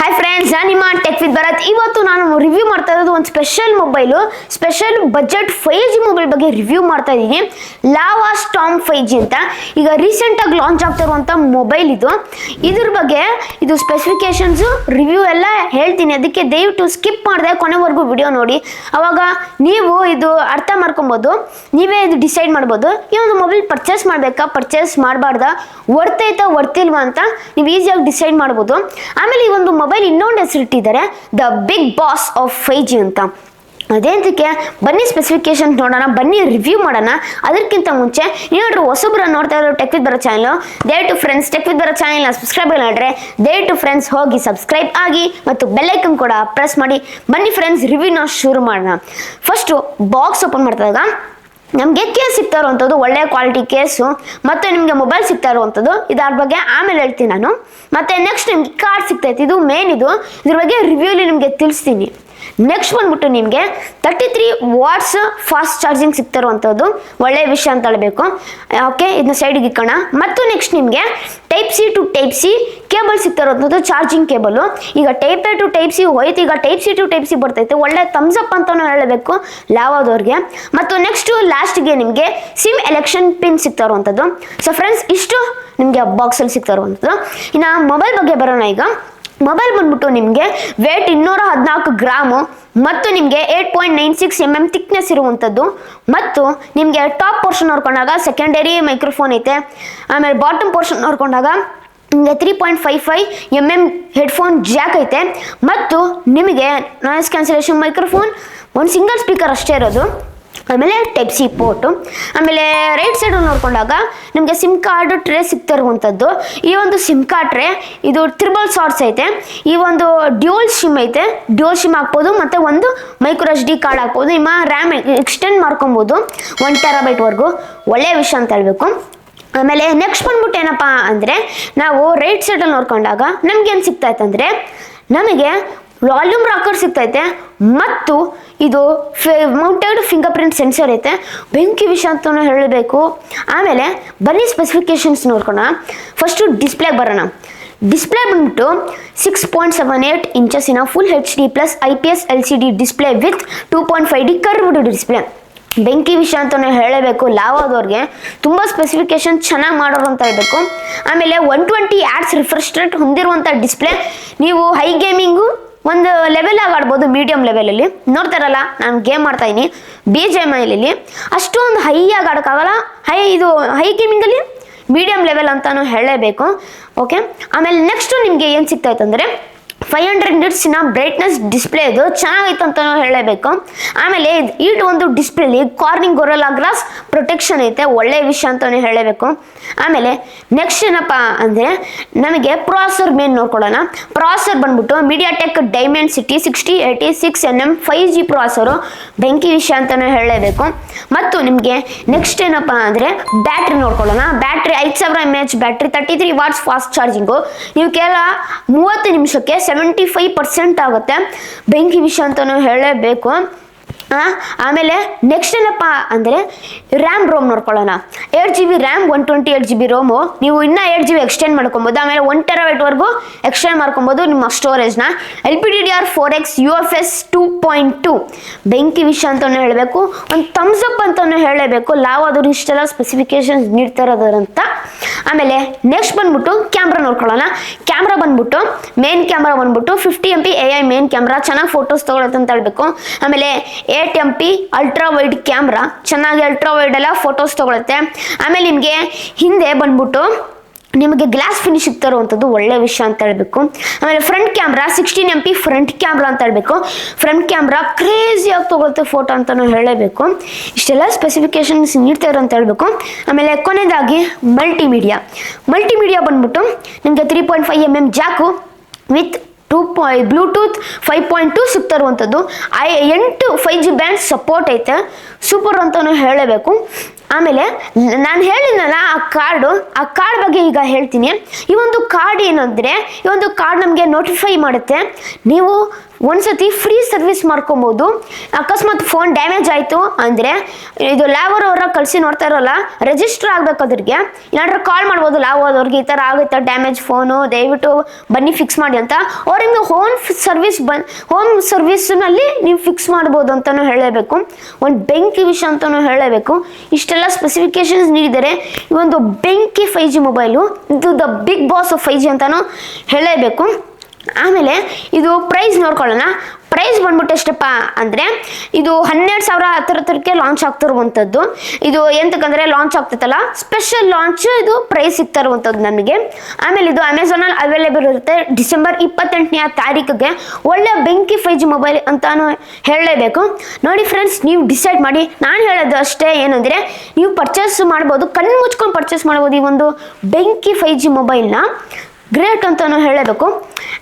Hi friends, ನಾನು ನಿಮ್ಮ tech with Bharat. ಇವತ್ತು ನಾನು ರಿವ್ಯೂ ಮಾಡ್ತಾ ಇರೋದು ಒಂದು ಸ್ಪೆಷಲ್ ಬಜೆಟ್ 5G ಮೊಬೈಲ್ ಬಗ್ಗೆ ರಿವ್ಯೂ ಮಾಡ್ತಾ ಇದ್ದೀನಿ. ಲಾವಾ ಸ್ಟಾರ್ಮ್ 5G ಅಂತ ಈಗ ರೀಸೆಂಟಾಗಿ ಲಾಂಚ್ ಆಗ್ತಿರುವಂಥ ಮೊಬೈಲ್ ಇದ್ರ ಬಗ್ಗೆ ಇದು ಸ್ಪೆಸಿಫಿಕೇಶನ್ಸು ರಿವ್ಯೂ ಎಲ್ಲ ಹೇಳ್ತೀನಿ. ಅದಕ್ಕೆ ದಯವಿಟ್ಟು ಸ್ಕಿಪ್ ಮಾಡಿದೆ ಕೊನೆವರೆಗೂ ವಿಡಿಯೋ ನೋಡಿ. ಅವಾಗ ನೀವು ಇದು ಅರ್ಥ ಮಾಡ್ಕೊಬೋದು, ನೀವೇ ಇದು ಡಿಸೈಡ್ ಮಾಡ್ಬೋದು ಈ ಒಂದು ಮೊಬೈಲ್ ಪರ್ಚೇಸ್ ಮಾಡಬೇಕಾ ಪರ್ಚೇಸ್ ಮಾಡಬಾರ್ದಾ, ವರ್ತ್ ವರ್ತಿಲ್ವಾ ಅಂತ ನೀವು ಈಸಿಯಾಗಿ ಡಿಸೈಡ್ ಮಾಡ್ಬೋದು. ಆಮೇಲೆ ಈ ಒಂದು ಮೊಬೈಲ್ ಇನ್ನೊಂದು ಹೆಸರಿಟ್ಟಿದ್ದಾರೆ, the big boss of 5G ಅಂತ. ಅದೇಂತಕ್ಕೆ ಬನ್ನಿ ಸ್ಪೆಸಿಫಿಕೇಶನ್ ನೋಡೋಣ, ಬನ್ನಿ ರಿವ್ಯೂ ಮಾಡೋಣ. ಅದಕ್ಕಿಂತ ಮುಂಚೆ ನೀವೇನಾದ್ರು ಹೊಸಬ್ರು ನೋಡ್ತಾ ಇರೋ ಟೆಕ್ ವಿತ್ ಭರತ್ ಚಾನಲ್, ದಯವಿಟ್ಟು ಫ್ರೆಂಡ್ಸ್ ಟೆಕ್ ವಿತ್ ಭರತ್ ಚಾನಲ್ನ ಸಬ್ಸ್ಕ್ರೈಬ್ ಮಾಡಿದ್ರೆ ದಯವಿಟ್ಟು ಫ್ರೆಂಡ್ಸ್ ಹೋಗಿ ಸಬ್ಸ್ಕ್ರೈಬ್ ಆಗಿ ಮತ್ತು ಬೆಲ್ ಐಕನ್ ಕೂಡ ಪ್ರೆಸ್ ಮಾಡಿ. ಬನ್ನಿ ಫ್ರೆಂಡ್ಸ್ ರಿವ್ಯೂನ ಶುರು ಮಾಡೋಣ. ಫಸ್ಟು ಬಾಕ್ಸ್ ಓಪನ್ ಮಾಡಿದಾಗ ನಮಗೆ ಕೇಸ್ ಸಿಗ್ತಾ ಇರುವಂಥದ್ದು ಒಳ್ಳೆಯ ಕ್ವಾಲಿಟಿ ಕೇಸು, ಮತ್ತು ನಿಮಗೆ ಮೊಬೈಲ್ ಸಿಗ್ತಾ ಇರುವಂಥದ್ದು, ಇದ್ರ ಬಗ್ಗೆ ಆಮೇಲೆ ಹೇಳ್ತೀನಿ ನಾನು. ಮತ್ತು ನೆಕ್ಸ್ಟ್ ನಿಮ್ಗೆ ಕಾರ್ಡ್ ಸಿಗ್ತೈತೆ, ಇದು ಮೇನ್. ಇದ್ರ ಬಗ್ಗೆ ರಿವ್ಯೂಲಿ ನಿಮಗೆ ತಿಳಿಸ್ತೀನಿ. ನೆಕ್ಸ್ಟ್ ಬಂದ್ಬಿಟ್ಟು ನಿಮಗೆ 33 ವಾಟ್ಸ್ ಫಾಸ್ಟ್ ಚಾರ್ಜಿಂಗ್ ಸಿಗ್ತಾ ಇರುವಂಥದ್ದು ಒಳ್ಳೆಯ ವಿಷಯ ಅಂತ ಹೇಳಬೇಕು. ಓಕೆ, ಇದನ್ನ ಸೈಡಿಗೆ ಇಕ್ಕೋಣ. ಮತ್ತು ನೆಕ್ಸ್ಟ್ ನಿಮಗೆ type C to type C cable ಸಿಗ್ತಾ ಇರುವಂಥದ್ದು, ಚಾರ್ಜಿಂಗ್ ಕೇಬಲು. ಈಗ type A to type C ಹೋಯ್ತು, ಈಗ type C to type C ಬರ್ತೈತೆ. ಒಳ್ಳೆ ಥಮ್ಸ್ ಅಪ್ ಅಂತಲೂ ಹೇಳಬೇಕು ಲಾವಾದವ್ರಿಗೆ. ಮತ್ತು ನೆಕ್ಸ್ಟು ಲಾಸ್ಟ್ಗೆ ನಿಮಗೆ ಸಿಮ್ ಎಲೆಕ್ಷನ್ ಪಿನ್ ಸಿಗ್ತಾ ಇರುವಂಥದ್ದು. ಸೊ ಫ್ರೆಂಡ್ಸ್, ಇಷ್ಟು ನಿಮಗೆ ಬಾಕ್ಸಲ್ಲಿ ಸಿಗ್ತಾ ಇರುವಂಥದ್ದು. ಇನ್ನು ಮೊಬೈಲ್ ಬಗ್ಗೆ ಬರೋಣ. ಈಗ ಮೊಬೈಲ್ ಬಂದ್ಬಿಟ್ಟು ನಿಮಗೆ ವೇಟ್ 214 ಗ್ರಾಮು ಮತ್ತು ನಿಮಗೆ 8.96 mm ಥಿಕ್ನೆಸ್ ಇರುವಂಥದ್ದು. ಮತ್ತು ನಿಮಗೆ ಟಾಪ್ ಪೋರ್ಷನ್ ನೋಡ್ಕೊಂಡಾಗ ಸೆಕೆಂಡರಿ ಮೈಕ್ರೋಫೋನ್ ಐತೆ. ಆಮೇಲೆ ಬಾಟಮ್ ಪೋರ್ಷನ್ ನೋಡ್ಕೊಂಡಾಗ ನಿಮಗೆ 3.55 mm ಹೆಡ್ಫೋನ್ ಜಾಕ್ ಐತೆ. ಮತ್ತು ನಿಮಗೆ ನಾಯ್ಸ್ ಕ್ಯಾನ್ಸಲೇಷನ್ ಮೈಕ್ರೋಫೋನ್, ಒಂದು ಸಿಂಗಲ್ ಸ್ಪೀಕರ್ ಅಷ್ಟೇ ಇರೋದು. ಆಮೇಲೆ ಟೈಪ್ ಸಿ ಪೋರ್ಟು. ಆಮೇಲೆ ರೈಟ್ ಸೈಡ್ ನೋಡ್ಕೊಂಡಾಗ ನಿಮಗೆ ಸಿಮ್ ಕಾರ್ಡ್ ಟ್ರೇ ಸಿಗ್ತಾ ಇರುವಂಥದ್ದು. ಈ ಒಂದು ಸಿಮ್ ಕಾರ್ಡ್ ಟ್ರೇ ಇದು 3 ಸಾರ್ಟ್ಸ್ ಐತೆ. ಈ ಒಂದು ಡ್ಯೂಯಲ್ ಸಿಮ್ ಐತೆ, ಡ್ಯೂಯಲ್ ಸಿಮ್ ಹಾಕ್ಬೋದು ಮತ್ತು ಒಂದು ಮೈಕ್ರೋ SD ಕಾರ್ಡ್ ಹಾಕ್ಬೋದು. ನಿಮ್ಮ ರ್ಯಾಮ್ ಎಕ್ಸ್ಟೆಂಡ್ ಮಾಡ್ಕೊಬೋದು 1 TB ಒಳ್ಳೆಯ ವಿಷಯ ಅಂತ ಹೇಳಬೇಕು. ಆಮೇಲೆ ನೆಕ್ಸ್ಟ್ ಬಂದ್ಬಿಟ್ಟು ಏನಪ್ಪ ಅಂದರೆ, ನಾವು ರೈಟ್ ಸೈಡಲ್ಲಿ ನೋಡ್ಕೊಂಡಾಗ ನಮ್ಗೇನು ಸಿಗ್ತಾಯಿತ್ತು ಅಂದರೆ, ನಮಗೆ ವಾಲ್ಯೂಮ್ ರಾಕರ್ ಸಿಗ್ತೈತೆ ಮತ್ತು ಇದು ಮೌಂಟೆಡ್ ಫಿಂಗರ್ ಪ್ರಿಂಟ್ ಸೆನ್ಸರ್ ಐತೆ. ಬೆಂಕಿ ವಿಷಯ ಅಂತಲೂ ಹೇಳಬೇಕು. ಆಮೇಲೆ ಬನ್ನಿ ಸ್ಪೆಸಿಫಿಕೇಶನ್ಸ್ ನೋಡ್ಕೋಣ. ಫಸ್ಟು ಡಿಸ್ಪ್ಲೇಗೆ ಬರೋಣ. ಡಿಸ್ಪ್ಲೇ ಬಂದ್ಬಿಟ್ಟು 6.78 ಇಂಚಸ್ಸಿನ full HD plus IPS LCD display with 2.5D curved display. ಬೆಂಕಿ ವಿಷಯ ಅಂತಲೇ ಹೇಳಬೇಕು. ಲಾವಾದವ್ರಿಗೆ ತುಂಬ ಸ್ಪೆಸಿಫಿಕೇಶನ್ ಚೆನ್ನಾಗಿ ಮಾಡೋರು ಅಂತ ಹೇಳಬೇಕು. ಆಮೇಲೆ 120 Hz ರಿಫ್ರೆಶ್ ರೇಟ್ ಹೊಂದಿರುವಂಥ ಡಿಸ್ಪ್ಲೇ. ನೀವು ಹೈ ಗೇಮಿಂಗು ಒಂದು ಲೆವೆಲಾಗಿ ಆಡ್ಬೋದು, ಮೀಡಿಯಮ್ ಲೆವೆಲಲ್ಲಿ. ನೋಡ್ತಾರಲ್ಲ, ನಾನು ಗೇಮ್ ಮಾಡ್ತಾಯಿದ್ದೀನಿ BGMI ಅಷ್ಟೊಂದು ಹೈಯಾಗಿ ಆಡೋಕ್ಕಾಗಲ್ಲ. ಹೈ ಗೇಮಿಂಗಲ್ಲಿ ಮೀಡಿಯಮ್ ಲೆವೆಲ್ ಅಂತಲೂ ಹೇಳಬೇಕು. ಓಕೆ, ಆಮೇಲೆ ನೆಕ್ಸ್ಟು ನಿಮಗೆ ಏನು ಸಿಗ್ತಾಯಿತ್ತು ಅಂದರೆ 500 ನಿಟ್ಸಿನ ಬ್ರೈಟ್ನೆಸ್ ಡಿಸ್ಪ್ಲೇ. ಇದು ಚೆನ್ನಾಗೈತೆ ಅಂತಲೂ ಹೇಳಬೇಕು. ಆಮೇಲೆ ಈಟ್ ಒಂದು ಡಿಸ್ಪ್ಲೇಲಿ ಕಾರ್ನಿಂಗ್ ಗೊರಿಲ್ಲಾ ಗ್ಲಾಸ್ ಪ್ರೊಟೆಕ್ಷನ್ ಐತೆ, ಒಳ್ಳೆಯ ವಿಷಯ ಅಂತಲೇ ಹೇಳಬೇಕು. ಆಮೇಲೆ ನೆಕ್ಸ್ಟ್ ಏನಪ್ಪ ಅಂದರೆ, ನಮಗೆ ಪ್ರಾಸೆಸರ್ ಮೇನ್ ನೋಡ್ಕೊಳ್ಳೋಣ. ಪ್ರಾಸೆಸರ್ ಬಂದ್ಬಿಟ್ಟು MediaTek Dimensity 6086 nm 5G ಪ್ರಾಸೆಸರು, ಬೆಂಕಿ ವಿಷಯ ಅಂತಲೇ ಹೇಳಬೇಕು. ಮತ್ತು ನಿಮಗೆ ನೆಕ್ಸ್ಟ್ ಏನಪ್ಪ ಅಂದರೆ ಬ್ಯಾಟ್ರಿ ನೋಡ್ಕೊಳ್ಳೋಣ. Battery 5000 mAh battery, 33 what's fast charging. ನೀವು ಕೇವಲ 30 ನಿಮಿಷಕ್ಕೆ 75% ಆಗುತ್ತೆ, ಬೆಂಕಿ ವಿಷಯ ಅಂತಲೂ ಹೇಳಬೇಕು. ಆಮೇಲೆ ನೆಕ್ಸ್ಟ್ ಏನಪ್ಪ ಅಂದರೆ ರ್ಯಾಮ್ ರೋಮ್ ನೋಡ್ಕೊಳ್ಳೋಣ. 8GB RAM, 128GB ರೋಮು. ನೀವು ಇನ್ನೂ 8GB ಎಕ್ಸ್ಟೆಂಡ್ ಮಾಡ್ಕೊಬೋದು. ಆಮೇಲೆ 1 TB ಎಕ್ಸ್ಟೆಂಡ್ ಮಾಡ್ಕೊಬೋದು ನಿಮ್ಮ ಸ್ಟೋರೇಜ್ನ. LPDDR4X UFS 2.2 ಬೆಂಕಿ ವಿಷಯ ಅಂತಲೂ ಹೇಳಬೇಕು. ಒಂದು ಥಮ್ಸ್ ಅಪ್ ಅಂತಲೂ ಹೇಳಬೇಕು. ಲಾವಾದವ್ರು ಇಷ್ಟೆಲ್ಲ ಸ್ಪೆಸಿಫಿಕೇಶನ್ಸ್ ನೀಡ್ತಾ ಇರೋದಂತ. ಆಮೇಲೆ ನೆಕ್ಸ್ಟ್ ಬಂದ್ಬಿಟ್ಟು ಕ್ಯಾಮ್ರಾ ನೋಡ್ಕೊಳ್ಳೋಣ. ಕ್ಯಾಮ್ರಾ ಬಂದ್ಬಿಟ್ಟು ಮೇನ್ ಕ್ಯಾಮ್ರಾ ಬಂದ್ಬಿಟ್ಟು 50 MP AI ಮೇನ್ ಕ್ಯಾಮ್ರಾ, ಚೆನ್ನಾಗಿ ಫೋಟೋಸ್ ತೊಗೊಳುತ್ತೆ ಅಂತ ಹೇಳಬೇಕು. ಆಮೇಲೆ 8 MP ಅಲ್ಟ್ರಾ ವೈಡ್ ಕ್ಯಾಮ್ರಾ, ಚೆನ್ನಾಗಿ ಅಲ್ಟ್ರಾ ವೈಡ್ ಎಲ್ಲ ಫೋಟೋಸ್ ತೊಗೊಳುತ್ತೆ. ಆಮೇಲೆ ನಿಮಗೆ ಹಿಂದೆ ಬಂದ್ಬಿಟ್ಟು ನಿಮಗೆ ಗ್ಲಾಸ್ ಫಿನಿಶ್ ಸಿಗ್ತಾ ಇರುವಂಥದ್ದು ಒಳ್ಳೆ ವಿಷಯ ಅಂತ ಹೇಳಬೇಕು. ಆಮೇಲೆ front camera 16 MP front camera ಅಂತ ಹೇಳಬೇಕು. ಫ್ರಂಟ್ ಕ್ಯಾಮ್ರಾ ಕ್ರೇಜಿಯಾಗಿ ತೊಗೊಳುತ್ತೆ ಫೋಟೋ ಅಂತಲೂ ಹೇಳಬೇಕು. ಇಷ್ಟೆಲ್ಲ ಸ್ಪೆಸಿಫಿಕೇಶನ್ಸ್ ನೀಡ್ತಾ ಇರೋ ಅಂತ ಹೇಳಬೇಕು. ಆಮೇಲೆ ಕೊನೆಯದಾಗಿ ಮಲ್ಟಿಮೀಡಿಯಾ ಬಂದ್ಬಿಟ್ಟು ನಿಮಗೆ 3.5 mm ಜಾಕು ವಿತ್ ಬ್ಲೂಟೂತ್ 5.2 ಸಿಗ್ತಾ ಇರುವಂಥದ್ದು. 8 5G ಬ್ಯಾಂಡ್ ಸಪೋರ್ಟ್ ಐತೆ, ಸೂಪರ್ ಅಂತಲೂ ಹೇಳಬೇಕು. ಆಮೇಲೆ ನಾನು ಹೇಳಿದ್ನಲ್ಲ ಆ ಕಾರ್ಡ್ ಬಗ್ಗೆ ಈಗ ಹೇಳ್ತೀನಿ. ಈ ಒಂದು ಕಾರ್ಡ್ ಏನಂದರೆ, ಈ ಒಂದು ಕಾರ್ಡ್ ನಮಗೆ ನೋಟಿಫೈ ಮಾಡುತ್ತೆ. ನೀವು ಒಂದ್ಸತಿ ಫ್ರೀ ಸರ್ವಿಸ್ ಮಾಡ್ಕೊಬೋದು. ಅಕಸ್ಮಾತ್ ಫೋನ್ ಡ್ಯಾಮೇಜ್ ಆಯಿತು ಅಂದರೆ ಇದು ಲ್ಯಾವರ್ ಅವರ ಕಳಿಸಿ ನೋಡ್ತಾ ಇರೋಲ್ಲ, ರಿಜಿಸ್ಟರ್ ಆಗಬೇಕು ಅದ್ರಿಗೆ. ಇಲ್ಲಾಂದ್ರೆ ಕಾಲ್ ಮಾಡ್ಬೋದು ಲ್ಯಾವರ್ದವ್ರಿಗೆ, ಈ ಥರ ಆಗುತ್ತೆ ಡ್ಯಾಮೇಜ್ ಫೋನು, ದಯವಿಟ್ಟು ಬನ್ನಿ ಫಿಕ್ಸ್ ಮಾಡಿ ಅಂತ. ಅವ್ರಿಗೆ ಹೋಮ್ ಸರ್ವಿಸ್ನಲ್ಲಿ ನೀವು ಫಿಕ್ಸ್ ಮಾಡ್ಬೋದು ಅಂತಲೂ ಹೇಳಬೇಕು. ಒಂದು ಬೆಂಕಿ ವಿಷಯ ಅಂತಲೂ ಹೇಳಬೇಕು. ಇಷ್ಟೆಲ್ಲ ಸ್ಪೆಸಿಫಿಕೇಶನ್ಸ್ ನೀಡಿದ್ದಾರೆ. ಈ ಒಂದು ಬೆಂಕಿ 5G ಮೊಬೈಲು, ಇದು the big boss of 5G ಅಂತಲೂ ಹೇಳಬೇಕು. ಆಮೇಲೆ ಇದು ಪ್ರೈಸ್ ನೋಡ್ಕೊಳ್ಳೋಣ. ಪ್ರೈಸ್ ಬಂದ್ಬಿಟ್ಟು ಎಷ್ಟಪ್ಪ ಅಂದರೆ, ಇದು 12,000 ಹತ್ತಿರಕ್ಕೆ ಲಾಂಚ್ ಆಗ್ತಿರುವಂಥದ್ದು. ಇದು ಎಂತಕ್ಕಂದರೆ ಲಾಂಚ್ ಆಗ್ತೈತಲ್ಲ, ಸ್ಪೆಷಲ್ ಲಾಂಚ್ ಇದು ಪ್ರೈಸ್ ಸಿಗ್ತಾ ಇರುವಂಥದ್ದು ನಮಗೆ. ಆಮೇಲೆ ಇದು ಅಮೆಝಾನಲ್ಲಿ ಅವೈಲೇಬಲ್ ಇರುತ್ತೆ ಡಿಸೆಂಬರ್ 28ನೇ ತಾರೀಕಿಗೆ. ಒಳ್ಳೆ ಬೆಂಕಿ 5G ಮೊಬೈಲ್ ಅಂತಾನು ಹೇಳಲೇಬೇಕು. ನೋಡಿ ಫ್ರೆಂಡ್ಸ್, ನೀವು ಡಿಸೈಡ್ ಮಾಡಿ. ನಾನು ಹೇಳೋದು ಅಷ್ಟೇ ಏನಂದರೆ, ನೀವು ಪರ್ಚೇಸ್ ಮಾಡ್ಬೋದು, ಕಣ್ಣು ಮುಚ್ಕೊಂಡು ಪರ್ಚೇಸ್ ಮಾಡ್ಬೋದು ಈ ಒಂದು ಬೆಂಕಿ 5G ಮೊಬೈಲ್ನ. ಗ್ರೇಟ್ ಅಂತಾನು ಹೇಳಬೇಕು.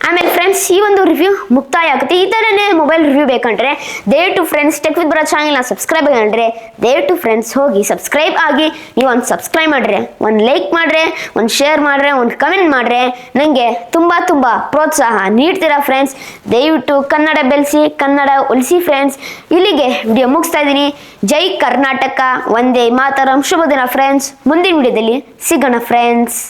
ಆಮೇಲೆ ಫ್ರೆಂಡ್ಸ್, ಈ ಒಂದು ರಿವ್ಯೂ ಮುಕ್ತಾಯ ಆಗುತ್ತೆ. ಈ ಥರನೇ ಮೊಬೈಲ್ ರಿವ್ಯೂ ಬೇಕಂದ್ರೆ ದಯವಿಟ್ಟು ಫ್ರೆಂಡ್ಸ್ ಟೆಕ್ ವಿತ್ ಭರತ್ ಚಾನಲ್ನ ಸಬ್ಸ್ಕ್ರೈಬ್ ಆಗಂಡ್ರೆ ದಯವಿಟ್ಟು ಫ್ರೆಂಡ್ಸ್ ಹೋಗಿ ಸಬ್ಸ್ಕ್ರೈಬ್ ಆಗಿ. ನೀವು ಒಂದು ಸಬ್ಸ್ಕ್ರೈಬ್ ಮಾಡ್ರೆ, ಒಂದು ಲೈಕ್ ಮಾಡ್ರೆ, ಒಂದು ಶೇರ್ ಮಾಡ್ರೆ, ಒಂದು ಕಮೆಂಟ್ ಮಾಡ್ರೆ ನನಗೆ ತುಂಬ ಪ್ರೋತ್ಸಾಹ ನೀಡ್ತೀರಾ ಫ್ರೆಂಡ್ಸ್. ದಯವಿಟ್ಟು ಕನ್ನಡ ಬೆಳೆಸಿ, ಕನ್ನಡ ಉಳಿಸಿ ಫ್ರೆಂಡ್ಸ್. ಇಲ್ಲಿಗೆ ವಿಡಿಯೋ ಮುಗಿಸ್ತಾ ಇದ್ದೀನಿ. ಜೈ ಕರ್ನಾಟಕ, ವಂದೇ ಮಾತರಂ. ಶುಭ ದಿನ ಫ್ರೆಂಡ್ಸ್. ಮುಂದಿನ ವಿಡಿಯೋದಲ್ಲಿ ಸಿಗೋಣ ಫ್ರೆಂಡ್ಸ್.